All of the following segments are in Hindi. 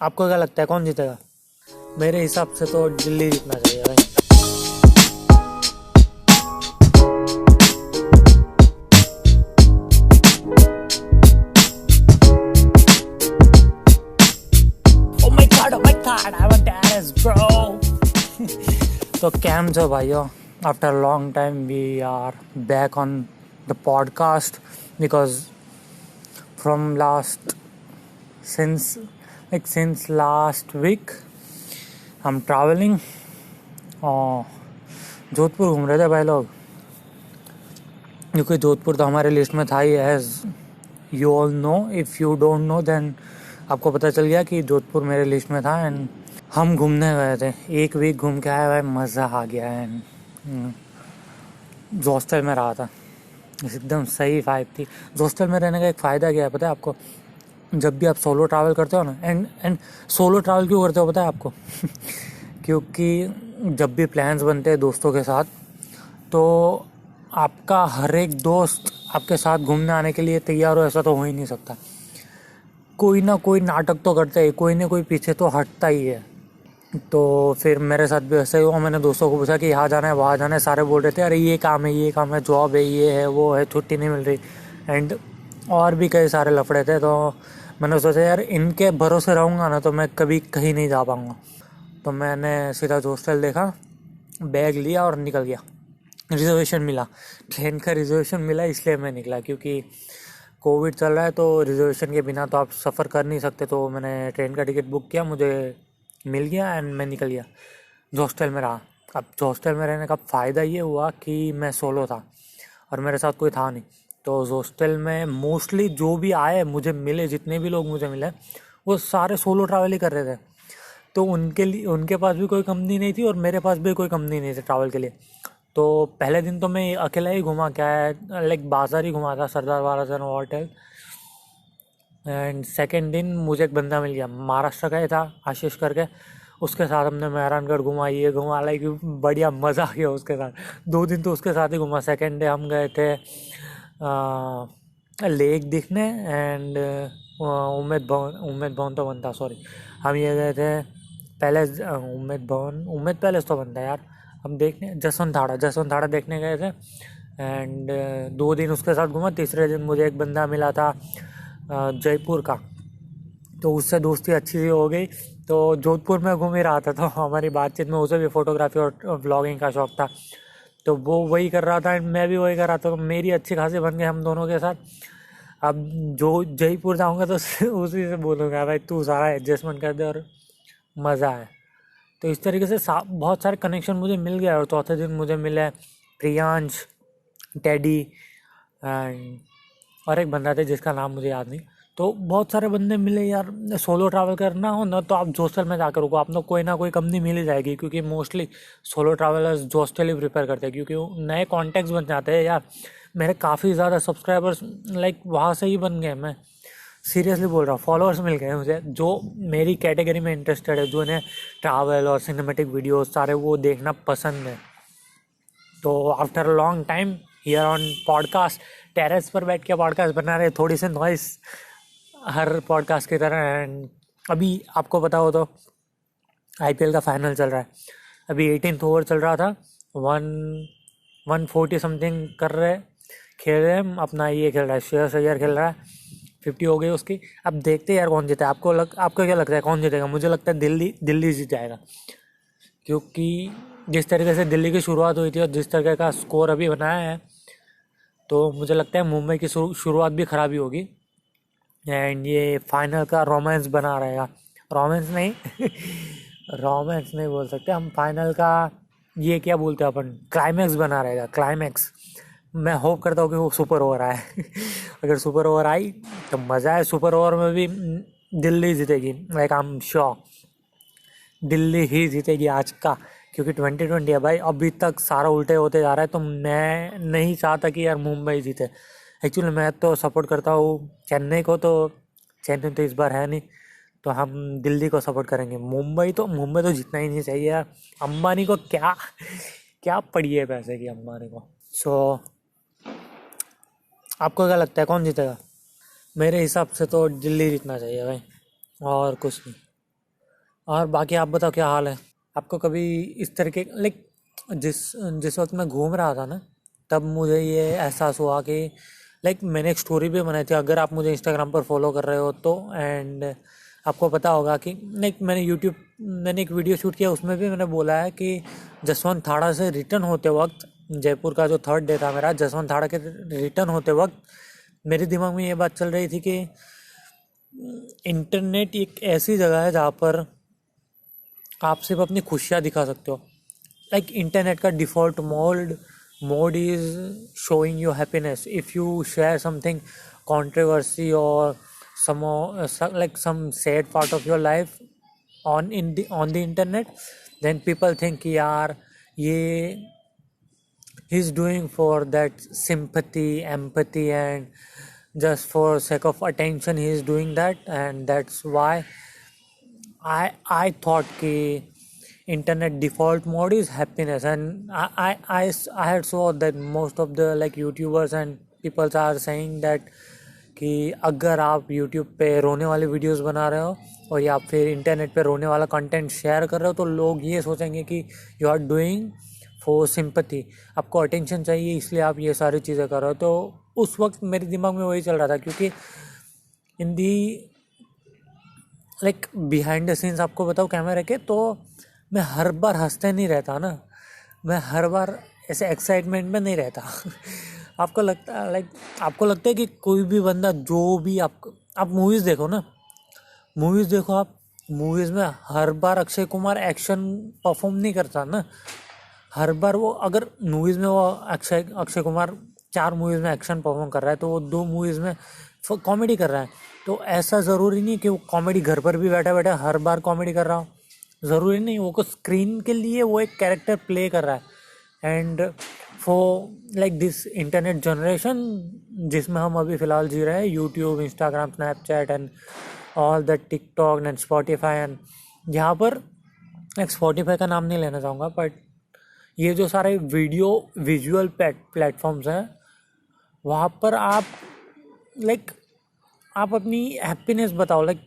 आपको क्या लगता है कौन जीतेगा? मेरे हिसाब से तो दिल्ली जीतना चाहिए भाई। Oh my god, I'm a dance bro. तो कैम जो भाइयों, after long time we are back on the podcast because from last since last week हम ट्रैवलिंग और जोधपुर घूम रहे थे भाई लोग, क्योंकि जोधपुर तो हमारे लिस्ट में था ही। As you all know, if you don't know then आपको पता चल गया कि जोधपुर मेरे लिस्ट में था। एंड हम घूमने गए थे, 1 वीक घूम के आए भाई, मज़ा आ गया। एंड हॉस्टल में रहा था, एकदम सही वाइब थी। हॉस्टल में रहने का एक फ़ायदा क्या है पता है आपको? जब भी आप सोलो ट्रैवल करते हो ना, एंड सोलो ट्रैवल क्यों करते हो पता है आपको? क्योंकि जब भी प्लान्स बनते हैं दोस्तों के साथ, तो आपका हर एक दोस्त आपके साथ घूमने आने के लिए तैयार हो ऐसा तो हो ही नहीं सकता। कोई ना कोई नाटक तो करता है, कोई ना कोई पीछे तो हटता ही है। तो फिर मेरे साथ भी ऐसा ही हुआ। मैंने दोस्तों को पूछा कि यहाँ जाना है वहाँ जाना है, सारे बोल रहे थे अरे ये काम है, जॉब है, ये है वो है, छुट्टी नहीं मिल रही। एंड और भी कई सारे लफड़े थे। तो मैंने सोचा यार इनके भरोसे रहूँगा ना तो मैं कभी कहीं नहीं जा पाऊँगा। तो मैंने सीधा हॉस्टल देखा, बैग लिया और निकल गया। रिजर्वेशन मिला, ट्रेन का रिजर्वेशन मिला, इसलिए मैं निकला। क्योंकि कोविड चल रहा है तो रिजर्वेशन के बिना तो आप सफ़र कर नहीं सकते। तो मैंने ट्रेन का टिकट बुक किया, मुझे मिल गया एंड मैं निकल गया। हॉस्टल में रहा। अब हॉस्टल में रहने का फ़ायदा ये हुआ कि मैं सोलो था और मेरे साथ कोई था नहीं। तो हॉस्टल में मोस्टली जो भी आए मुझे मिले, जितने भी लोग मुझे मिले वो सारे सोलो ट्रैवल ही कर रहे थे। तो उनके लिए उनके पास भी कोई कंपनी नहीं थी और मेरे पास भी कोई कंपनी नहीं थी ट्रैवल के लिए। तो पहले दिन तो मैं अकेला ही घुमा, क्या है लाइक बाज़ार ही घुमा था, सरदार बालासन होटल। एंड सेकेंड दिन मुझे एक बंदा मिल गया, महाराष्ट्र का ही था, आशीष करके। उसके साथ हमने मेहरानगढ़ घुमा, ये घुमा, लाइक बढ़िया मज़ा आ गया उसके साथ। 2 दिन तो उसके साथ ही घुमा। सेकेंड डे हम गए थे लेक दिखने एंड उम्मेद भवन तो बनता, सॉरी, हम ये गए थे पैलेस, उम्मेद पैलेस तो बनता है यार। हम देखने जसवंत थाड़ा देखने गए थे। एंड 2 दिन उसके साथ घूमा। तीसरे दिन मुझे एक बंदा मिला था जयपुर का, तो उससे दोस्ती अच्छी सी हो गई। तो जोधपुर में घूम ही रहा था, तो हमारी बातचीत में उसे भी फोटोग्राफी और व्लॉगिंग का शौक था। तो वो वही कर रहा था एंड मैं भी वही कर रहा था। तो मेरी अच्छी खासी बन गई हम दोनों के साथ। अब जो जयपुर जाऊंगा तो उसी से बोलूँगा भाई तू सारा एडजस्टमेंट कर दे और मज़ा है। तो इस तरीके से बहुत सारे कनेक्शन मुझे मिल गया। और चौथे दिन मुझे मिले प्रियांश, टेडी एंड और एक बंदा थे जिसका नाम मुझे याद नहीं। तो बहुत सारे बंदे मिले यार। सोलो ट्रैवल करना हो ना तो आप हॉस्टल में जाकर रुको, आपको कोई ना कोई कंपनी मिल ही जाएगी। क्योंकि मोस्टली सोलो ट्रैवलर्स हॉस्टल ही प्रेफर करते हैं, क्योंकि नए कॉन्टैक्ट्स बन जाते हैं यार। मेरे काफ़ी ज़्यादा सब्सक्राइबर्स लाइक वहाँ से ही बन गए। मैं सीरियसली बोल रहा हूँ, फॉलोअर्स मिल गए मुझे जो मेरी कैटेगरी में इंटरेस्टेड है, जो इन्हें ट्रैवल और सिनेमेटिक वीडियोस सारे वो देखना पसंद है। तो after long time here on podcast, terrace पर बैठ के पॉडकास्ट बना रहे, थोड़ी सी नॉइस हर पॉडकास्ट की तरह। एंड अभी आपको पता हो तो आईपीएल का फाइनल चल रहा है। अभी 18th ओवर चल रहा था, 140 समथिंग खेल रहे हैं। अपना ये खेल रहा है, श्रेयस अय्यर खेल रहा है, 50 हो गई उसकी। अब देखते हैं यार कौन जीता है। आपको क्या लगता है कौन जीतेगा? मुझे लगता है दिल्ली जीत जाएगा। क्योंकि जिस तरीके से दिल्ली की शुरुआत हुई थी और जिस तरीके का स्कोर अभी बनाया है, तो मुझे लगता है मुंबई की शुरुआत भी ख़राब ही होगी। एंड ये फाइनल का रोमांस बना रहेगा। रोमांस नहीं रोमांस नहीं बोल सकते हम, फाइनल का ये क्या बोलते हैं अपन, क्लाइमैक्स बना रहेगा, क्लाइमैक्स। मैं होप करता हूँ कि वो सुपर ओवर आए अगर सुपर ओवर आई तो मज़ा है। सुपर ओवर में भी दिल्ली जीतेगी, like I am sure Delhi ही जीतेगी आज का। क्योंकि 2020 है भाई, अभी तक सारा उल्टे होते जा रहा है। तो मैं नहीं चाहता कि यार मुंबई जीते। एक्चुअली मैं तो सपोर्ट करता हूँ चेन्नई को, तो चेन्नई तो इस बार है नहीं, तो हम दिल्ली को सपोर्ट करेंगे। मुंबई तो जीतना ही नहीं चाहिए यार। अंबानी को क्या क्या पड़ी है पैसे की अंबानी को। सो आपको क्या लगता है कौन जीतेगा? मेरे हिसाब से तो दिल्ली जीतना चाहिए भाई, और कुछ नहीं। और बाकी आप बताओ क्या हाल है? आपको कभी इस तरीके लाइक जिस जिस वक्त मैं घूम रहा था ना, तब मुझे ये एहसास हुआ कि लाइक मैंने एक स्टोरी भी बनाई थी, अगर आप मुझे इंस्टाग्राम पर फॉलो कर रहे हो तो। एंड आपको पता होगा कि लाइक मैंने एक वीडियो शूट किया, उसमें भी मैंने बोला है कि जसवंत थाड़ा से रिटर्न होते वक्त, जयपुर का जो थर्ड डे था मेरा, जसवंत थाड़ा के रिटर्न होते वक्त मेरे दिमाग में ये बात चल रही थी कि इंटरनेट एक ऐसी जगह है जहाँ पर आप सिर्फ अपनी खुशियाँ दिखा सकते हो। लाइक इंटरनेट का default mode is showing you happiness. If you share something controversy or some sad part of your life on the internet, then people think यार ये he's doing for that sympathy, empathy, and just for sake of attention he is doing that. And that's why I thought कि internet default mode is happiness. And I had saw that most of the like YouTubers and people are saying that कि अगर आप YouTube पे रोने वाले वीडियोस बना रहे हो और या फिर इंटरनेट पे रोने वाला कंटेंट शेयर कर रहे हो तो लोग ये सोचेंगे कि you are doing for sympathy, आपको अटेंशन चाहिए इसलिए आप ये सारी चीज़ें कर रहे हो। तो उस वक्त मेरे दिमाग में वही चल रहा था, क्योंकि इन दी लाइक बिहाइंड द सीन्स आपको बताओ कैमरे के, तो मैं हर बार हंसते नहीं रहता ना, मैं हर बार ऐसे एक्साइटमेंट में नहीं रहता। आपको लगता है कि कोई भी बंदा जो भी आप मूवीज़ देखो ना, आप मूवीज़ में हर बार अक्षय कुमार एक्शन परफॉर्म नहीं करता ना। हर बार वो अगर मूवीज़ में वो अक्षय कुमार 4 मूवीज़ में एक्शन परफॉर्म कर रहा है तो वो 2 मूवीज़ में कॉमेडी कर रहा है। तो ऐसा ज़रूरी नहीं कि वो कॉमेडी घर पर भी बैठा बैठा हर बार कॉमेडी कर रहा हो, ज़रूरी नहीं। वो को स्क्रीन के लिए वो एक कैरेक्टर प्ले कर रहा है। And for like this internet generation जिसमें हम अभी फ़िलहाल जी रहे हैं, YouTube, Instagram, Snapchat and all the TikTok and Spotify, and यहाँ पर एक स्पॉटिफाई का नाम नहीं लेना चाहूँगा, बट ये जो सारे वीडियो विजुअल प्लेटफॉर्म्स हैं वहाँ पर आप अपनी हैप्पीनेस बताओ। लाइक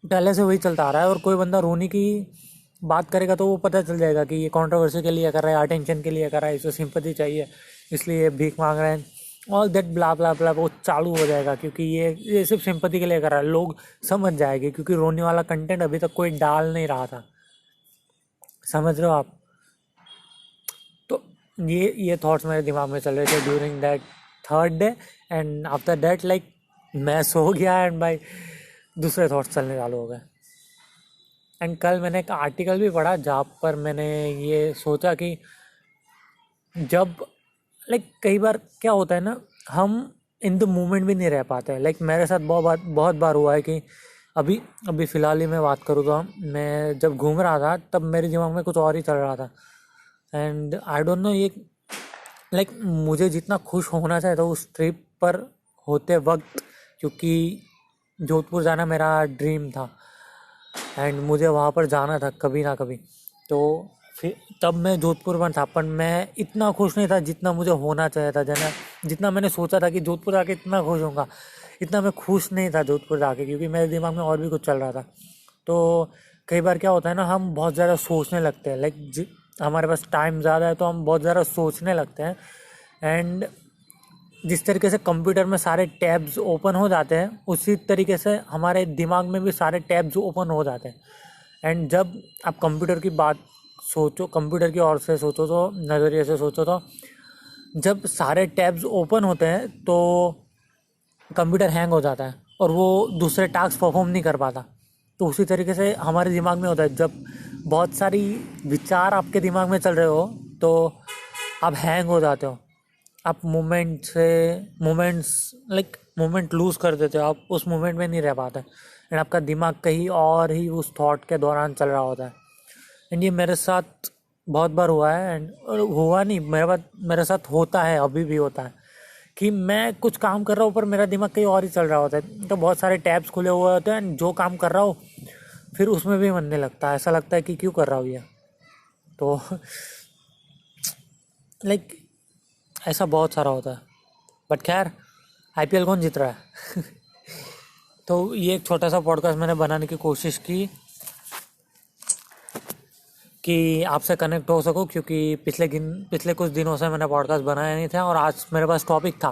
पहले से वही चलता आ रहा है, और कोई बंदा रोने की बात करेगा तो वो पता चल जाएगा कि ये कंट्रोवर्सी के लिए कर रहा है, अटेंशन के लिए कर रहा है, इसे सिंपैथी चाहिए इसलिए भीख मांग रहे हैं, ऑल दैट ब्ला ब्ला ब्ला, वो चालू हो जाएगा क्योंकि ये सिर्फ सिंपैथी के लिए कर रहा है। लोग समझ जाएंगे क्योंकि रोने वाला कंटेंट अभी तक कोई डाल नहीं रहा था, समझ रहे हो आप? तो ये थॉट्स मेरे दिमाग में चल रहे थे during that third day. And after that like मैं सो गया एंड भाई दूसरे थॉट्स चलने चालू हो गए। एंड कल मैंने एक आर्टिकल भी पढ़ा जहाँ पर मैंने ये सोचा कि जब लाइक कई बार क्या होता है ना, हम इन द मोमेंट भी नहीं रह पाते हैं। लाइक मेरे साथ बहुत बार हुआ है कि अभी फ़िलहाल ही मैं बात करूँ तो मैं जब घूम रहा था तब मेरे दिमाग में कुछ और ही चल रहा था। एंड आई डोंट नो ये लाइक मुझे जितना खुश होना चाहिए था उस ट्रिप पर होते वक्त, क्योंकि जोधपुर जाना मेरा ड्रीम था एंड मुझे वहाँ पर जाना था कभी ना कभी। तो फिर तब मैं जोधपुर में था, पर मैं इतना खुश नहीं था जितना मुझे होना चाहिए था। जितना मैंने सोचा था कि जोधपुर जाके इतना खुश होऊंगा, इतना मैं खुश नहीं था जोधपुर जाके, क्योंकि मेरे दिमाग में और भी कुछ चल रहा था। तो कई बार क्या होता है ना, हम बहुत ज़्यादा सोचने लगते हैं। लाइक हमारे पास टाइम ज़्यादा है तो हम बहुत ज़्यादा सोचने लगते हैं। एंड जिस तरीके से कंप्यूटर में सारे टैब्स ओपन हो जाते हैं उसी तरीके से हमारे दिमाग में भी सारे टैब्स ओपन हो जाते हैं। एंड जब आप कंप्यूटर की बात सोचो, कंप्यूटर की ओर से सोचो, तो नज़रिए से सोचो, तो जब सारे टैब्स ओपन होते हैं तो कंप्यूटर हैंग हो जाता है और वो दूसरे टास्क परफॉर्म नहीं कर पाता। तो उसी तरीके से हमारे दिमाग में होता है, जब बहुत सारी विचार आपके दिमाग में चल रहे हो तो आप हैंग हो जाते हो, आप मोमेंट लूज़ कर देते हो, आप उस मोमेंट में नहीं रह पाते एंड आपका दिमाग कहीं और ही उस थॉट के दौरान चल रहा होता है। एंड ये मेरे साथ बहुत बार हुआ है, एंड हुआ नहीं मेरे साथ होता है, अभी भी होता है कि मैं कुछ काम कर रहा हूँ पर मेरा दिमाग कहीं और ही चल रहा होता है। तो बहुत सारे टैब्स खुले हुए होते हैं एंड जो काम कर रहा हूँ फिर उसमें भी मन नहीं लगता, ऐसा लगता है कि क्यों कर रहा हूँ ये। तो लाइक ऐसा बहुत सारा होता है। बट खैर आईपीएल कौन जीत रहा है? तो ये एक छोटा सा पॉडकास्ट मैंने बनाने की कोशिश की कि आपसे कनेक्ट हो सकूं, क्योंकि पिछले कुछ दिनों से मैंने पॉडकास्ट बनाया नहीं था और आज मेरे पास टॉपिक था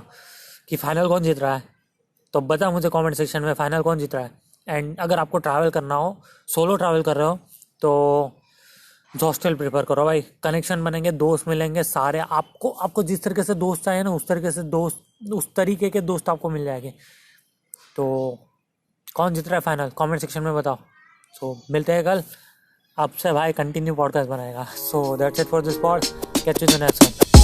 कि फाइनल कौन जीत रहा है। तो बता मुझे कमेंट सेक्शन में फाइनल कौन जीत रहा है। एंड अगर आपको ट्रैवल करना हो, सोलो ट्रैवल कर रहे हो, तो हॉस्टल प्रेफर करो भाई। कनेक्शन बनेंगे, दोस्त मिलेंगे सारे, आपको जिस तरीके से दोस्त चाहिए ना उस तरीके के दोस्त आपको मिल जाएंगे। तो कौन जीत रहा है फाइनल, कमेंट सेक्शन में बताओ। सो मिलते हैं कल आपसे भाई, कंटिन्यू पॉडकास्ट बनाएगा। So that's it for this pod, catch you in the next one.